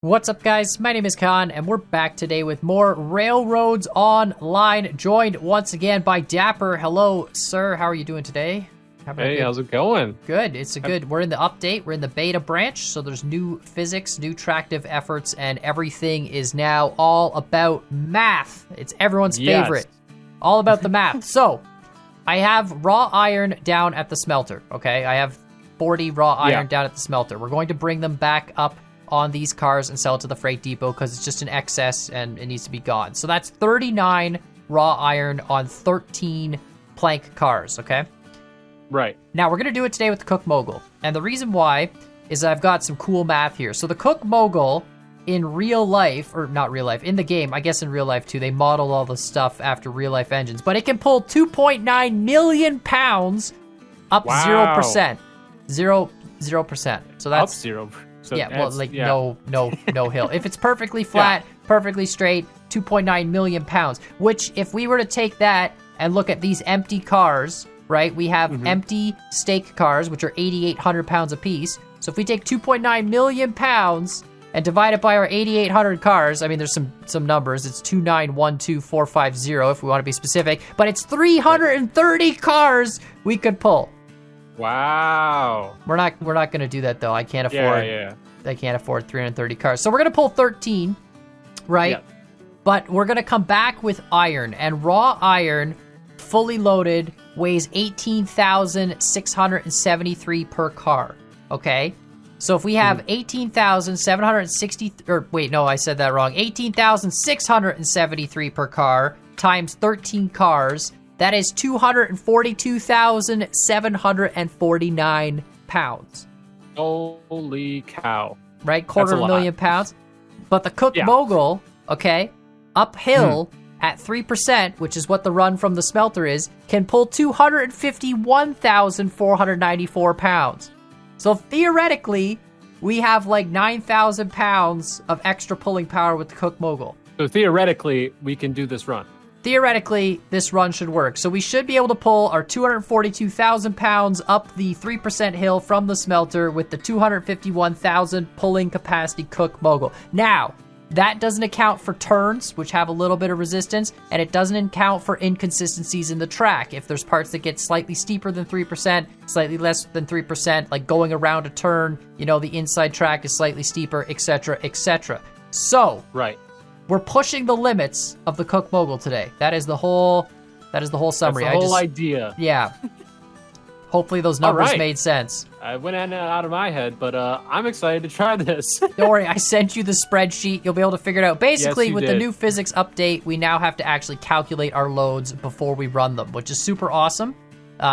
What's up, guys? My name is Khan, and we're back today with more Railroads Online, joined once again by Dapper. Hello, sir. How are you doing today? Hey, how's it going? Good. We're in the update. We're in the beta branch, so there's new physics, new tractive efforts, and everything is now all about math. It's everyone's favorite. All about the math. So, I have raw iron down at the smelter, okay? I have 40 raw iron down at the smelter. We're going to bring them back up on these cars and sell it to the freight depot because it's just an excess and it needs to be gone. So that's 39 raw iron on 13 plank cars, okay? Right. Now, we're going to do it today with the Cook Mogul. And the reason why is I've got some cool math here. So the Cook Mogul in real life, or not real life, in the game, I guess in real life too, they modeled all the stuff after real life engines, but it can pull 2.9 million pounds up 0%. 0%. So that's... Up 0%. So no hill. If it's perfectly flat, perfectly straight, 2.9 million pounds, which if we were to take that and look at these empty cars, right? We have empty stake cars, which are 8,800 pounds apiece. So if we take 2.9 million pounds and divide it by our 8,800 cars, I mean, there's some numbers. It's 2912450 if we want to be specific, but it's 330 cars we could pull. Wow. We're not going to do that though. I can't afford. I can't afford 330 cars. So we're going to pull 13, right? Yeah. But we're going to come back with iron, and raw iron fully loaded weighs 18,673 per car, okay? So if we have 18,760 or wait, no, I said that wrong. 18,673 per car times 13 cars, that is 242,749 pounds. Holy cow. Right? Quarter of a million pounds. But the Cook Mogul, okay, uphill at 3%, which is what the run from the smelter is, can pull 251,494 pounds. So theoretically, we have like 9,000 pounds of extra pulling power with the Cook Mogul. So theoretically, we can do this run. Theoretically, this run should work. So we should be able to pull our 242,000 pounds up the 3% hill from the smelter with the 251,000 pulling capacity Cook Mogul. Now, that doesn't account for turns, which have a little bit of resistance, and it doesn't account for inconsistencies in the track. If there's parts that get slightly steeper than 3%, slightly less than 3%, like going around a turn, you know, the inside track is slightly steeper, etc., etc. So, we're pushing the limits of the Cook Mogul today. That is the whole summary. That's the whole idea. Yeah. Hopefully those numbers made sense. I went in and out of my head, but I'm excited to try this. Don't worry, I sent you the spreadsheet. You'll be able to figure it out. Basically, with the new physics update, we now have to actually calculate our loads before we run them, which is super awesome.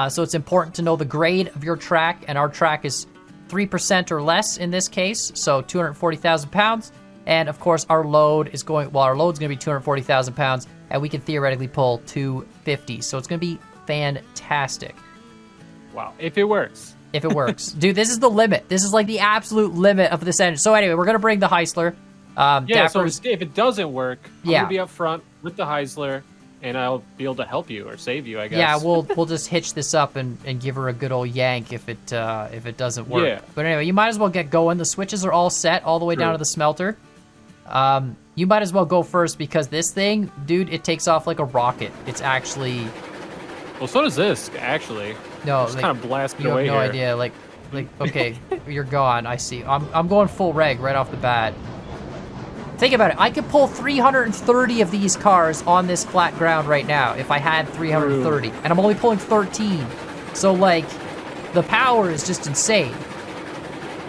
So it's important to know the grade of your track, and our track is 3% or less in this case, so 240,000 pounds. And of course, our load is our load's going to be 240,000 pounds, and we can theoretically pull 250. So it's going to be fantastic. Wow, if it works. If it works. Dude, this is the limit. This is like the absolute limit of this engine. So anyway, we're going to bring the Heisler. So if it doesn't work, I'm going to be up front with the Heisler, and I'll be able to help you or save you, I guess. Yeah, we'll just hitch this up and give her a good old yank if it doesn't work. Yeah. But anyway, you might as well get going. The switches are all set all the way down to the smelter. You might as well go first because this thing, dude, it takes off like a rocket. It's actually... Well, so does this, actually. No, it's kind of blasting away here. You have no idea. Like, okay, you're gone. I see. I'm going full reg right off the bat. Think about it. I could pull 330 of these cars on this flat ground right now if I had 330. And I'm only pulling 13. So, like, the power is just insane.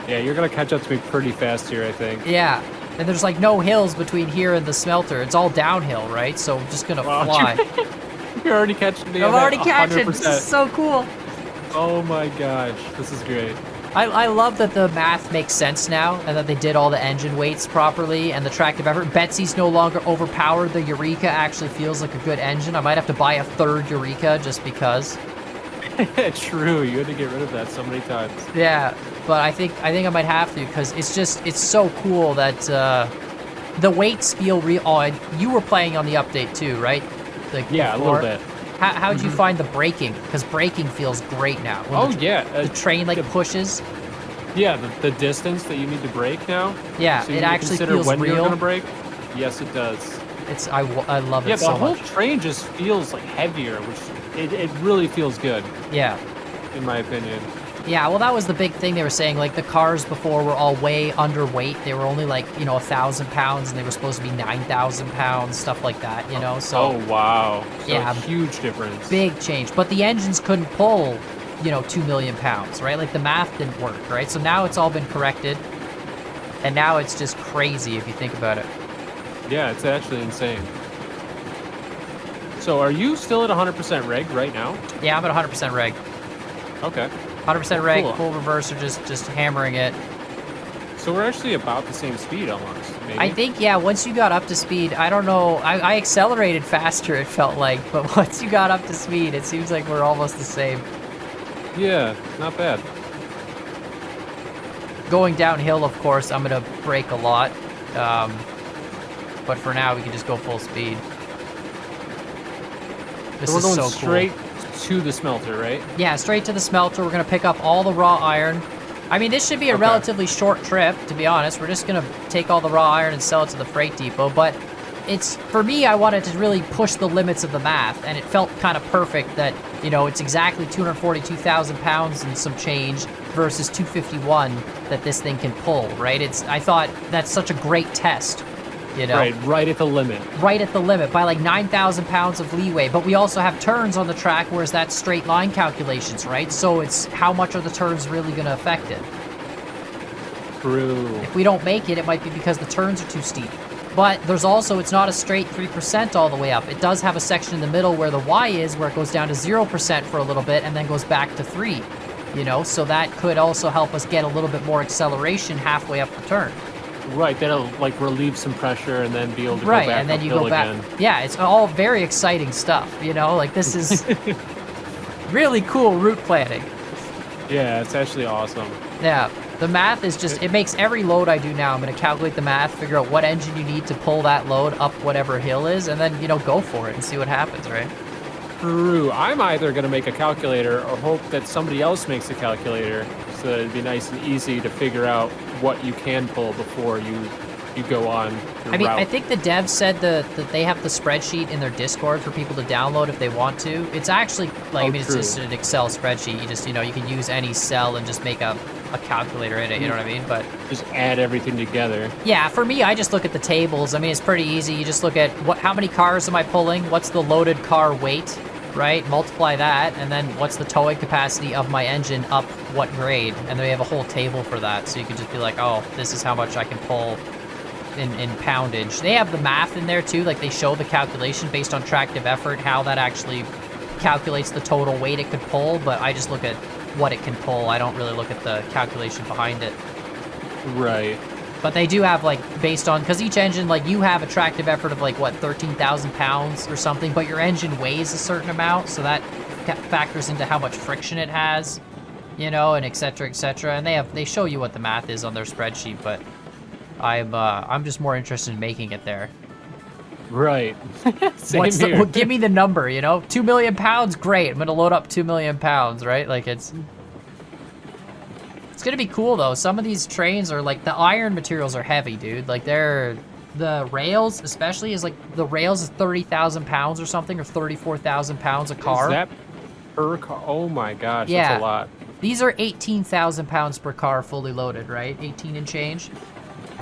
Yeah, you're going to catch up to me pretty fast here, I think. Yeah. And there's, like, no hills between here and the smelter. It's all downhill, right? So I'm just going to fly. You're already catching me. I'm already catching. This is so cool. Oh my gosh, this is great. I love that the math makes sense now and that they did all the engine weights properly and the tractive effort. Betsy's no longer overpowered. The Eureka actually feels like a good engine. I might have to buy a third Eureka just because. True, you had to get rid of that so many times. Yeah, but I think I might have to because it's so cool that the weights feel real. Oh, and you were playing on the update too, right? Like a little bit. How did you find the braking? Because braking feels great now. When the train like pushes. Yeah, the distance that you need to brake now. Yeah, so you it need to actually consider feels when real. you're gonna brake. Yes, it does. I love it so much. Yeah, the whole train just feels like heavier, which it really feels good. Yeah. In my opinion. Yeah, well, that was the big thing they were saying. Like, the cars before were all way underweight. They were only, like, 1,000 pounds, and they were supposed to be 9,000 pounds, stuff like that, So, oh, wow. So yeah, huge difference. Big change. But the engines couldn't pull, 2 million pounds, right? Like, the math didn't work, right? So now it's all been corrected, and now it's just crazy if you think about it. Yeah, it's actually insane. So are you still at 100% reg right now? Yeah, I'm at 100% reg. Okay. 100% reg, cool. full reverser, just hammering it. So we're actually about the same speed almost, maybe? I think, yeah, once you got up to speed, I don't know, I accelerated faster, it felt like, but once you got up to speed, it seems like we're almost the same. Yeah, not bad. Going downhill, of course, I'm going to brake a lot, but for now, we can just go full speed. This so we're is going so straight cool. to the smelter, right? Yeah, straight to the smelter. We're going to pick up all the raw iron. I mean, this should be a relatively short trip, to be honest. We're just going to take all the raw iron and sell it to the freight depot. But for me, I wanted to really push the limits of the math. And it felt kind of perfect that, it's exactly 242,000 pounds and some change versus 251 that this thing can pull, right? I thought that's such a great test. Right at the limit. Right at the limit by like 9,000 pounds of leeway. But we also have turns on the track, whereas that's straight line calculations, right? So it's how much are the turns really going to affect it? True. If we don't make it, it might be because the turns are too steep. But there's also, it's not a straight 3% all the way up. It does have a section in the middle where the Y is, where it goes down to 0% for a little bit and then goes back to 3, So that could also help us get a little bit more acceleration halfway up the turn. Right, that'll like relieve some pressure and then be able to go back and then you go back. Again. Yeah, it's all very exciting stuff, Like, this is really cool route planning. Yeah, it's actually awesome. Yeah, the math is just, it makes every load I do now, I'm going to calculate the math, figure out what engine you need to pull that load up whatever hill is, and then, go for it and see what happens, right? True. I'm either going to make a calculator or hope that somebody else makes a calculator so that it'd be nice and easy to figure out what you can pull before you go on your route. I think the devs said that they have the spreadsheet in their Discord for people to download if they want to. It's actually, it's just an Excel spreadsheet. You just, you can use any cell and just make a calculator in it, you know what I mean? But just add everything together. Yeah, for me, I just look at the tables. I mean, it's pretty easy. You just look at how many cars am I pulling? What's the loaded car weight? Right? Multiply that, and then what's the towing capacity of my engine up what grade? And they have a whole table for that, so you can just be like, oh, this is how much I can pull in poundage. They have the math in there too, like they show the calculation based on tractive effort, how that actually calculates the total weight it could pull, but I just look at what it can pull. I don't really look at the calculation behind it. Right. But they do have, based on, because each engine, you have a tractive effort of, 13,000 pounds or something, but your engine weighs a certain amount, so that factors into how much friction it has, and et cetera, and they show you what the math is on their spreadsheet, but I'm just more interested in making it there. Right. Same here. Give me the number, 2 million pounds, great, I'm going to load up 2 million pounds, right? It's gonna be cool though. Some of these trains are the iron materials are heavy, dude. The rails, especially, the rails is 30,000 pounds or something, or 34,000 pounds a car. Is that per car? Oh my gosh, yeah. That's a lot. These are 18,000 pounds per car fully loaded, right? 18 and change.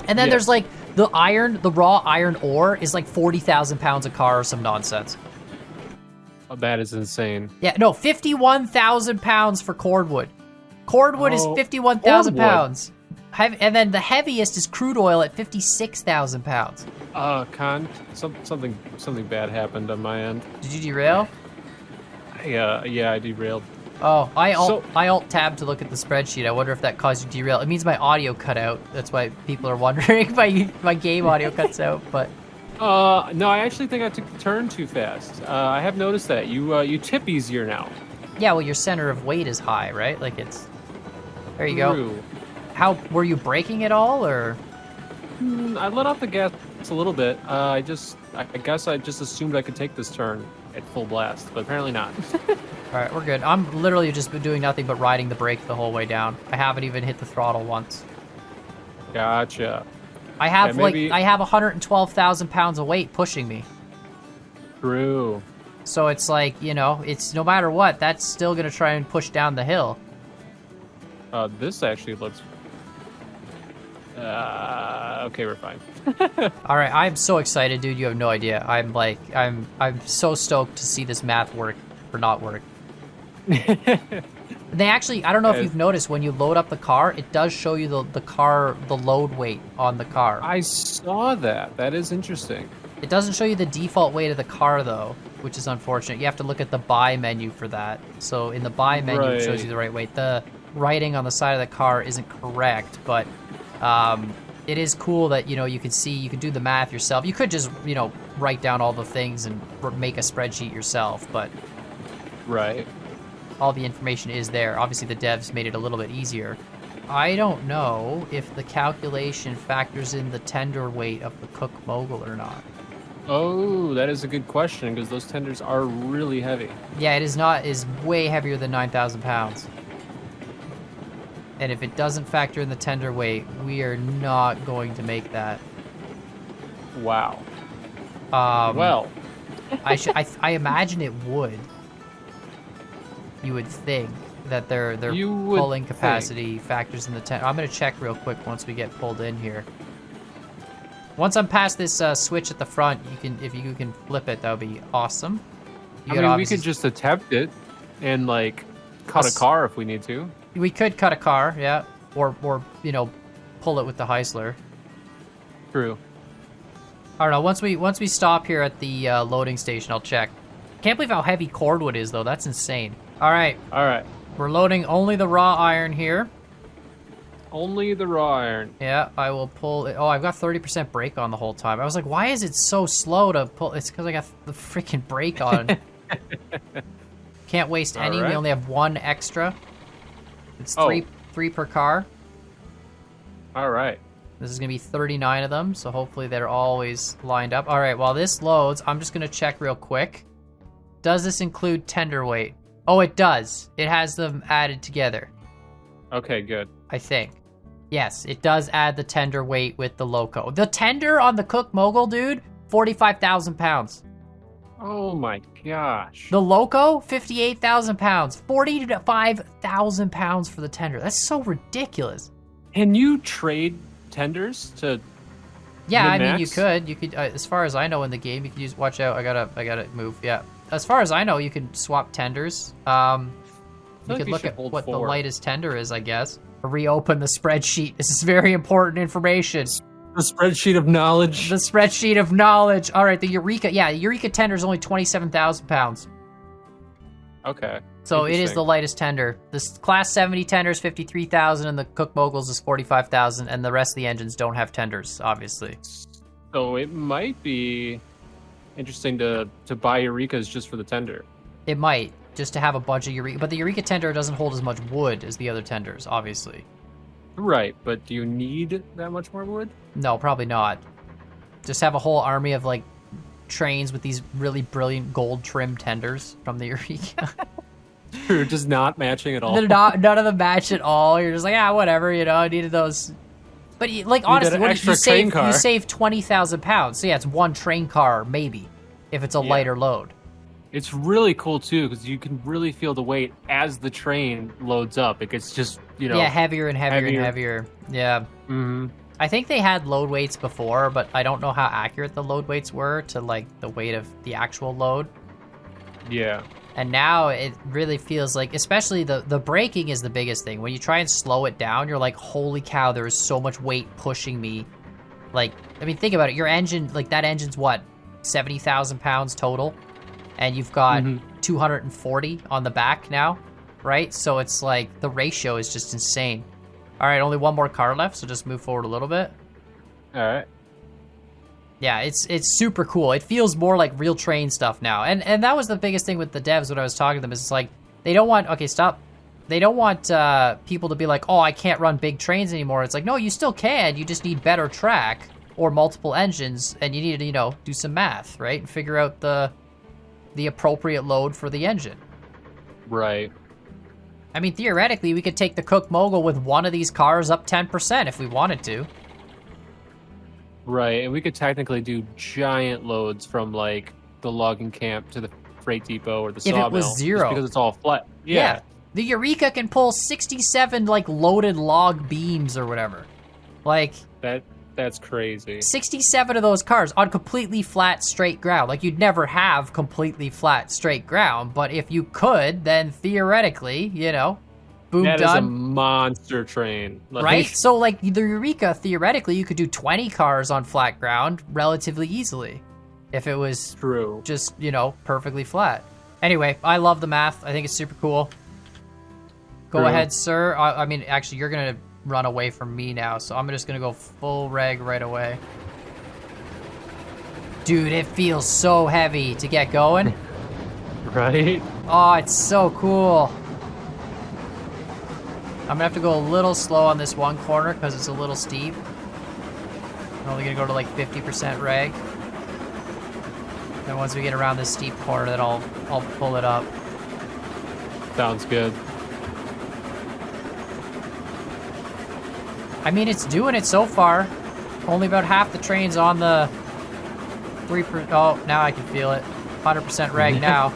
And then there's the raw iron ore is 40,000 pounds a car or some nonsense. Oh, that is insane. Yeah, no, 51,000 pounds for cordwood. Cordwood is 51,000 pounds. And then the heaviest is crude oil at 56,000 pounds. Something bad happened on my end. Did you derail? Yeah, I derailed. Oh, I alt tab to look at the spreadsheet. I wonder if that caused you to derail. It means my audio cut out. That's why people are wondering my game audio cuts out. But no, I actually think I took the turn too fast. I have noticed that you tip easier now. Yeah, well, your center of weight is high, right? There you go. How were you braking at all, or? I let off the gas a little bit. I guess I just assumed I could take this turn at full blast, but apparently not. All right, we're good. I'm literally just been doing nothing but riding the brake the whole way down. I haven't even hit the throttle once. Gotcha. I have maybe... I have 112,000 pounds of weight pushing me. True. So it's like, you know, it's no matter what, that's still gonna try and push down the hill. This actually looks. Okay, we're fine. All right, I'm so excited, dude. You have no idea. I'm so stoked to see this math work or not work. They actually, I don't know if you've noticed, when you load up the car, it does show you the load weight on the car. I saw that. That is interesting. It doesn't show you the default weight of the car, though, which is unfortunate. You have to look at the buy menu for that. So in the buy menu, it shows you the right weight. The writing on the side of the car isn't correct, but it is cool that, you know, you can see, you can do the math yourself. You could just, you know, write down all the things and make a spreadsheet yourself, but right. All the information is there. Obviously, the devs made it a little bit easier. I don't know if the calculation factors in the tender weight of the Cook Mogul or not. Oh, that is a good question, because those tenders are really heavy. Yeah, it is way heavier than 9,000 pounds. And if it doesn't factor in the tender weight, we are not going to make that. Wow. Well, I imagine it would. You would think that their pulling capacity factors in the tender. I'm gonna check real quick once we get pulled in here. Once I'm past this switch at the front, if you can flip it, that would be awesome. We could just attempt it and like cut a car if we need to. We could cut a car, yeah, or you know, pull it with the Heisler. True. I don't know. Once we stop here at the loading station, I'll check. Can't believe how heavy cordwood is, though. That's insane. All right. All right. We're loading only the raw iron here. Only the raw iron. Yeah, I will pull it. Oh, I've got 30% brake on the whole time. I was like, why is it so slow to pull? It's because I got the freaking brake on. Can't waste any. Right. We only have one extra. It's three per car. All right. This is going to be 39 of them, so hopefully they're always lined up. All right, while this loads, I'm just going to check real quick. Does this include tender weight? Oh, it does. It has them added together. Okay, good. I think. Yes, it does add the tender weight with the loco. The tender on the Cook Mogul, dude, 45,000 pounds. Oh my gosh. The loco, 58,000 pounds. 45,000 pounds for the tender. That's so ridiculous. Can you trade tenders to? Yeah, I mean, you could. As far as I know in the game, you could use. Watch out! I gotta move. Yeah. As far as I know, you can swap tenders. You could look at what the lightest tender is, I guess. Reopen the spreadsheet. This is very important information. The spreadsheet of knowledge. The spreadsheet of knowledge. All right, the Eureka. Yeah, the Eureka tender is only 27,000 pounds. Okay. So it is the lightest tender. This Class 70 tender is 53,000, and the Cook Moguls is 45,000, and the rest of the engines don't have tenders, obviously. So it might be interesting to buy Eurekas just for the tender. It might, just to have a bunch of Eureka. But the Eureka tender doesn't hold as much wood as the other tenders, obviously. Right, but do you need that much more wood? No, probably not. Just have a whole army of, like, trains with these really brilliant gold-trimmed tenders from the Eureka. True, just not matching at all. None of them match at all. You're just like, whatever, you know, I needed those. But, like, honestly, you save 20,000 pounds. So, yeah, it's one train car, maybe, if it's a lighter load. It's really cool, too, because you can really feel the weight as the train loads up. It gets just, you know... Yeah, heavier and heavier and heavier. Yeah. Mm-hmm. I think they had load weights before, but I don't know how accurate the load weights were to, like, the weight of the actual load. Yeah. And now it really feels like, especially the braking is the biggest thing. When you try and slow it down, you're like, holy cow, there is so much weight pushing me. Like, I mean, think about it. Your engine, like, that engine's what? 70,000 pounds total? And you've got 240 on the back now, right? So it's like, the ratio is just insane. All right, only one more car left, so just move forward a little bit. All right. Yeah, it's super cool. It feels more like real train stuff now. And that was the biggest thing with the devs when I was talking to them, is it's like, they don't want, okay, stop. they don't want people to be like, oh, I can't run big trains anymore. It's like, no, you still can. You just need better track or multiple engines, and you need to, you know, do some math, right? And figure out the appropriate load for the engine. Right. I mean, theoretically, we could take the Cook Mogul with one of these cars up 10% if we wanted to. Right, and we could technically do giant loads from, like, the logging camp to the freight depot or the sawmill. If it was zero. Just because it's all flat. Yeah. The Eureka can pull 67, like, loaded log beams or whatever. Like... That's crazy. 67 of those cars on completely flat, straight ground. Like, you'd never have completely flat, straight ground, but if you could, then theoretically, you know, boom, that done. That is a monster train. Like, right? So, like, the Eureka, theoretically, you could do 20 cars on flat ground relatively easily if it was true. Just, you know, perfectly flat. Anyway, I love the math. I think it's super cool. Go ahead, sir. I mean, actually, you're going to run away from me now, so I'm just gonna go full reg right away. Dude, it feels so heavy to get going. Right? Oh, it's so cool. I'm gonna have to go a little slow on this one corner because it's a little steep. I'm only gonna go to like 50% reg. And once we get around this steep corner, then I'll pull it up. Sounds good. I mean, it's doing it so far. Only about half the train's on the 3%. Oh, now I can feel it. 100% reg now.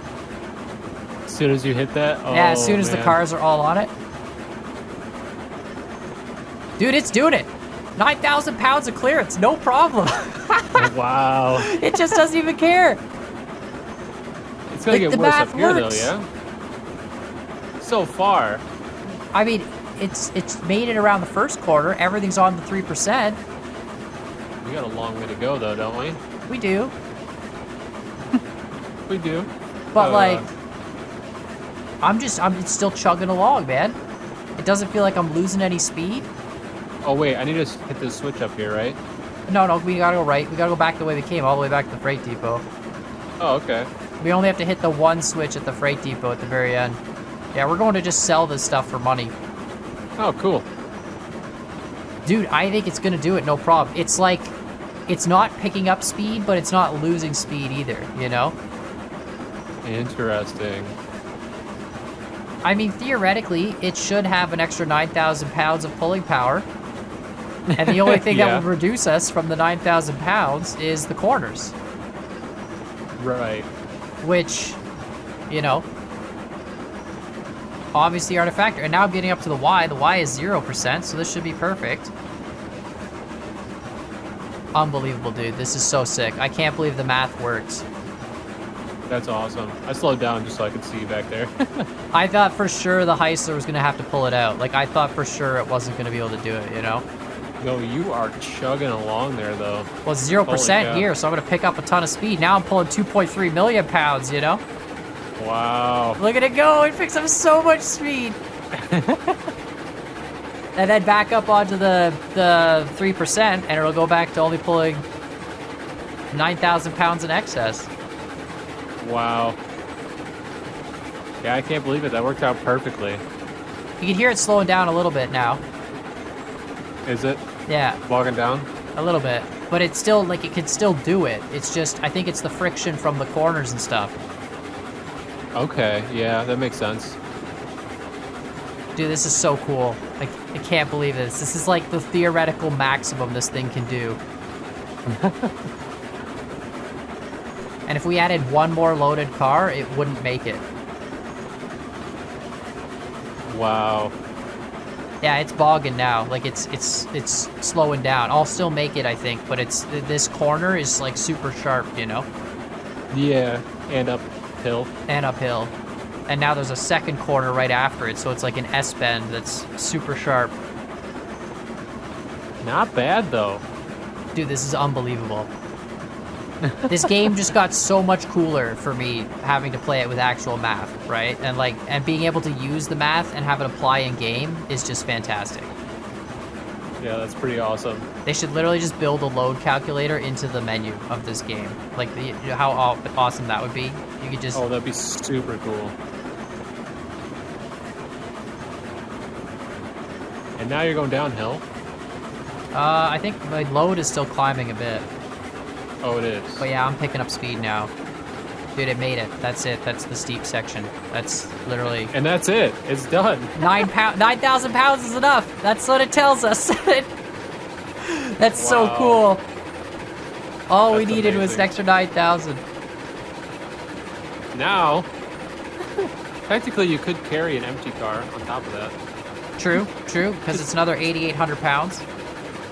As soon as you hit that? Oh, yeah, as soon as the cars are all on it. Dude, it's doing it. 9,000 pounds of clearance, no problem. Wow. It just doesn't even care. It's gonna get worse up here, works. though, yeah? So far. I mean... It's made it around the first quarter. Everything's on the 3%. We got a long way to go, though, don't we? We do. We do. But like, I'm still chugging along, man. It doesn't feel like I'm losing any speed. Oh wait, I need to hit this switch up here, right? No, we gotta go right. We gotta go back the way we came, all the way back to the freight depot. Oh, okay. We only have to hit the one switch at the freight depot at the very end. Yeah, we're going to just sell this stuff for money. Oh, cool. Dude, I think it's gonna do it, no problem. It's like, it's not picking up speed, but it's not losing speed either, you know? Interesting. I mean, theoretically, it should have an extra 9,000 pounds of pulling power. And the only thing that would reduce us from the 9,000 pounds is the corners. Right. Which, you know, obviously aren't a factor. And now I'm getting up to the Y. The Y is 0%, so this should be perfect. Unbelievable, dude. This is so sick. I can't believe the math works. That's awesome. I slowed down just so I could see you back there. I thought for sure the Heisler was going to have to pull it out. Like, I thought for sure it wasn't going to be able to do it, you know? No, you are chugging along there, though. Well, it's 0% here, so I'm going to pick up a ton of speed. Now I'm pulling 2.3 million pounds, you know? Wow. Look at it go. It picks up so much speed. And then back up onto the 3%, and it'll go back to only pulling 9,000 pounds in excess. Wow. Yeah, I can't believe it. That worked out perfectly. You can hear it slowing down a little bit now. Is it? Yeah. Walking down? A little bit. But it's still, like, it can still do it. It's just, I think it's the friction from the corners and stuff. Okay, yeah, that makes sense. Dude, this is so cool. I can't believe this. This is like the theoretical maximum this thing can do. And if we added one more loaded car, it wouldn't make it. Wow. Yeah, it's bogging now. Like, it's slowing down. I'll still make it, I think, but this corner is, like, super sharp, you know? Yeah, and uphill. And uphill. And now there's a second corner right after it, so it's like an S-bend that's super sharp. Not bad, though. Dude, this is unbelievable. This game just got so much cooler for me having to play it with actual math, right? And being able to use the math and have it apply in game is just fantastic. Yeah, that's pretty awesome. They should literally just build a load calculator into the menu of this game. Like, how awesome that would be. You could just... Oh, that'd be super cool. now you're going downhill. I think my load is still climbing a bit. Oh, it is. But yeah, I'm picking up speed now. Dude, it made it. That's it. That's the steep section. That's literally... And that's it. It's done. 9,000 pounds is enough. That's what it tells us. That's so Wow. cool. All we That's needed was an amazing. extra 9,000. Now, technically you could carry an empty car on top of that. True, because it's another 8,800 pounds.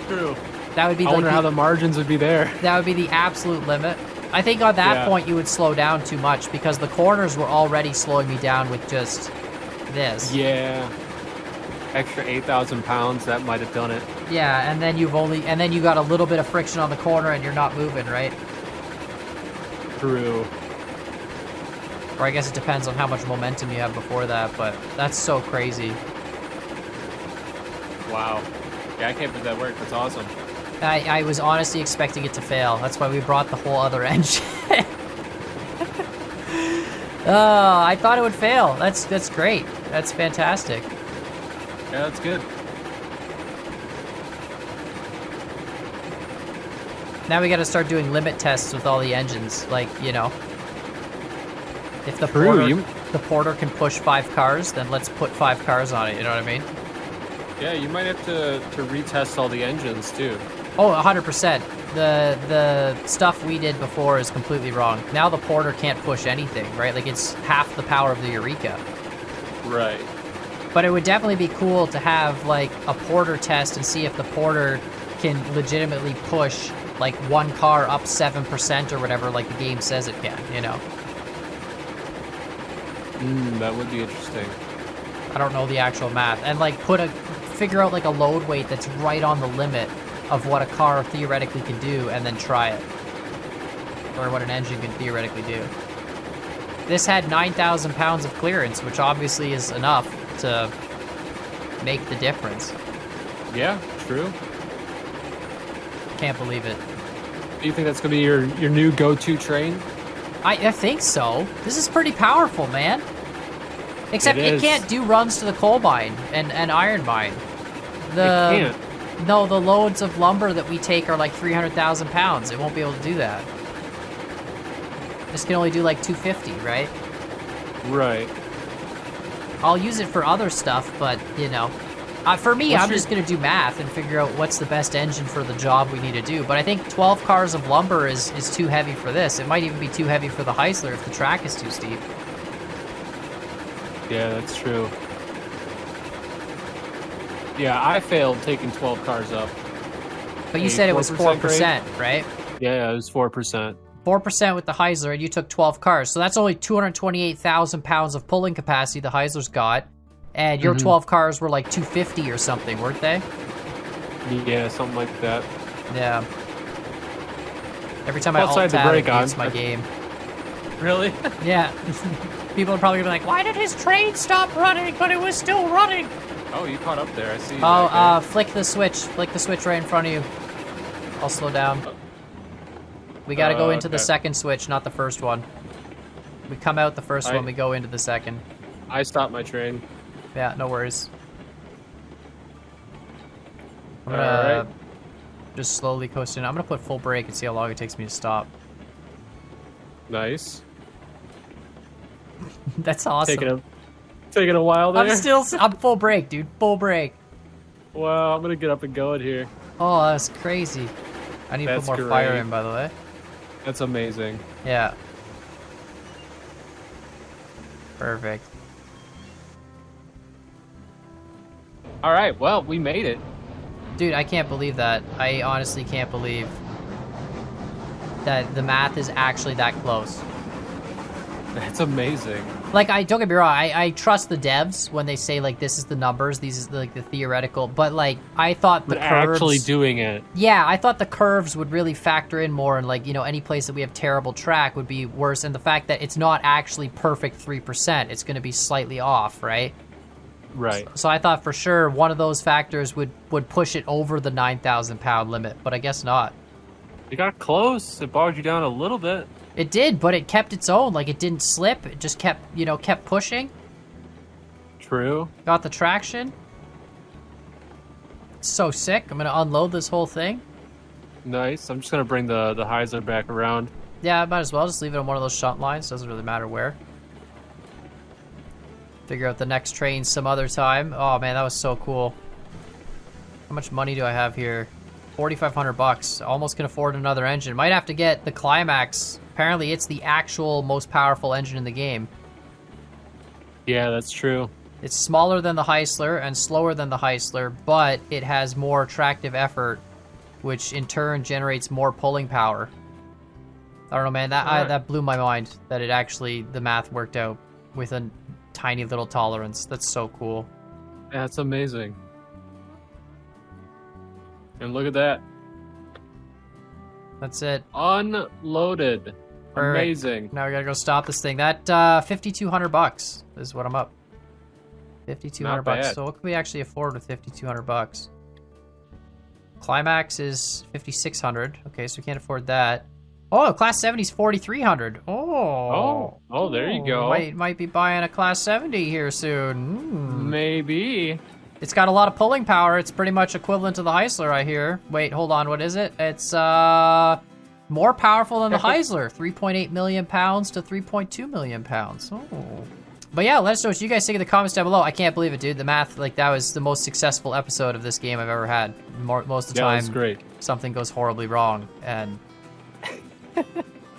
True. That would be I wonder how the margins would be there. that would be the absolute limit. I think on that Yeah. point you would slow down too much because the corners were already slowing me down with just this. Yeah. Extra 8,000 pounds, that might have done it. Yeah, and then you got a little bit of friction on the corner and you're not moving, right? True. Or I guess it depends on how much momentum you have before that, but that's so crazy. Wow. Yeah, I can't believe that worked. That's awesome. I was honestly expecting it to fail. That's why we brought the whole other engine. Oh, I thought it would fail. That's great. That's fantastic. Yeah, that's good. Now we got to start doing limit tests with all the engines. Like, you know, if the True, porter can push 5 cars, then let's put 5 cars on it. You know what I mean? Yeah, you might have to retest all the engines too. Oh, 100%. The stuff we did before is completely wrong. Now the porter can't push anything, right? Like it's half the power of the Eureka. Right. But it would definitely be cool to have like a porter test and see if the porter can legitimately push like one car up 7% or whatever like the game says it can, you know? That would be interesting. I don't know the actual math. And like figure out like a load weight that's right on the limit of what a car theoretically can do and then try it. Or what an engine can theoretically do. This had 9,000 pounds of clearance, which obviously is enough to make the difference. Yeah, true. Can't believe it. Do you think that's going to be your new go-to train? I think so. This is pretty powerful, man. Except It it is. can't do runs to the coal mine and iron mine. It can't. No, the loads of lumber that we take are like 300,000 pounds. It won't be able to do that. This can only do like 250, right? Right. I'll use it for other stuff, but, you know. For me, I'm just going to do math and figure out what's the best engine for the job we need to do. But I think 12 cars of lumber is too heavy for this. It might even be too heavy for the Heisler if the track is too steep. Yeah, that's true. Yeah, I failed taking 12 cars up. But you A said it was 4% 4%, right? Yeah, it was 4%. 4% with the Heisler, and you took 12 cars. So that's only 228,000 pounds of pulling capacity the Heisler's got. And your 12 cars were like 250 or something, weren't they? Yeah, something like that. Yeah. Every time I Outside alt the tab, it brake on. beats my game. Really? Yeah. People are probably gonna be like, why did his train stop running, but it was still running? Oh, you caught up there. I see you Oh, back flick the switch. Flick the switch right in front of you. I'll slow down. We gotta go into the okay. second switch, not the first one. We come out the first one, we go into the second. there. I stopped my train. Yeah, no worries. I'm All gonna right. just slowly coast in. I'm gonna put full brake and see how long it takes me to stop. Nice. That's awesome. Taking a while there. I'm full brake, dude. Full brake. Wow, I'm gonna get up and go in here. Oh, that's crazy. I need to That's put more fire great. in, by the way. That's amazing. Yeah. Perfect. All right, well, we made it. Dude, I can't believe that. I honestly can't believe that the math is actually that close. That's amazing. Like, don't get me wrong, I trust the devs when they say, like, this is the numbers, these is, like, the theoretical, but, like, I thought the But curves... actually doing it. Yeah, I thought the curves would really factor in more, and, like, you know, any place that we have terrible track would be worse, and the fact that it's not actually perfect 3%, it's going to be slightly off, right? Right. So I thought for sure one of those factors would push it over the 9,000 pound limit, but I guess not. It got close. It bogged you down a little bit. It did, but it kept its own. Like, it didn't slip. It just kept, you know, kept pushing. True. Got the traction. So sick. I'm gonna unload this whole thing. Nice. I'm just gonna bring the Heisler back around. Yeah, I might as well just leave it on one of those shunt lines. Doesn't really matter where. Figure out the next train some other time. Oh man, that was so cool. How much money do I have here? 4,500 bucks. Almost can afford another engine. Might have to get the Climax. Apparently, it's the actual most powerful engine in the game. Yeah, that's true. It's smaller than the Heisler and slower than the Heisler, but it has more tractive effort, which in turn generates more pulling power. I don't know, man. That blew my mind that it actually, the math worked out with a tiny little tolerance. That's so cool. That's amazing. And look at that. That's it. Unloaded. Perfect. Amazing. Now we gotta go stop this thing. That 5,200 bucks is what I'm up. 5,200 bucks. bad. So what can we actually afford with 5,200 bucks? Climax is 5,600. Okay, so we can't afford that. Oh, Class 70 is 4,300. Oh, there you go. Might be buying a Class 70 here soon. Maybe. It's got a lot of pulling power. It's pretty much equivalent to the Heisler, I hear. Wait, hold on. What is it? It's more powerful than the Heisler. 3.8 million pounds to 3.2 million pounds. Oh. But yeah, let us know what you guys think in the comments down below. I can't believe it, dude. The math, like, that was the most successful episode of this game I've ever had. Most of the time, that's great. Something goes horribly wrong, and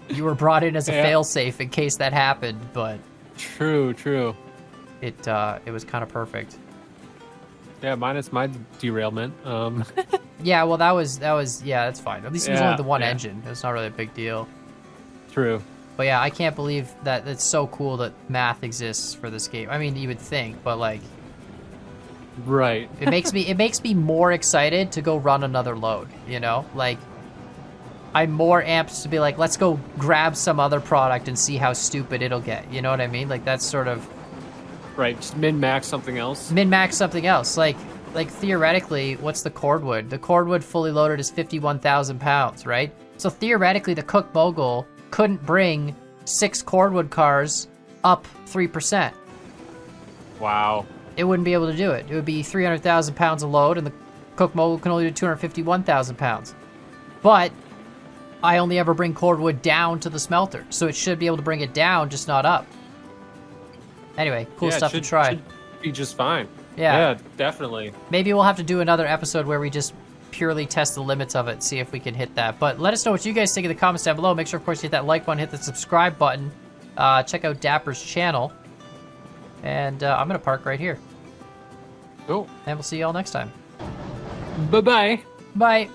you were brought in as a failsafe in case that happened, but... True. It was kind of perfect. Yeah, minus my derailment. Yeah, well, that was yeah, that's fine. At least it was only the one engine. It's not really a big deal. True. But yeah, I can't believe that it's so cool that math exists for this game. I mean, you would think, but like, right. it makes me more excited to go run another load. You know, like, I'm more amped to be like, let's go grab some other product and see how stupid it'll get. You know what I mean? Like, that's sort of right. Just min-max something else. Min-max something else. Like theoretically, what's the cordwood? The cordwood fully loaded is 51,000 pounds, right? So theoretically, the Cook Mogul couldn't bring 6 cordwood cars up 3%. Wow. It wouldn't be able to do it. It would be 300,000 pounds of load, and the Cook Mogul can only do 251,000 pounds. But I only ever bring cordwood down to the smelter, so it should be able to bring it down, just not up. Anyway, cool stuff to try. Should be just fine. Yeah, definitely. Maybe we'll have to do another episode where we just purely test the limits of it, see if we can hit that. But let us know what you guys think in the comments down below. Make sure, of course, you hit that like button, hit the subscribe button. Check out Dapper's channel. And I'm going to park right here. Cool. And we'll see you all next time. Bye-bye. Bye.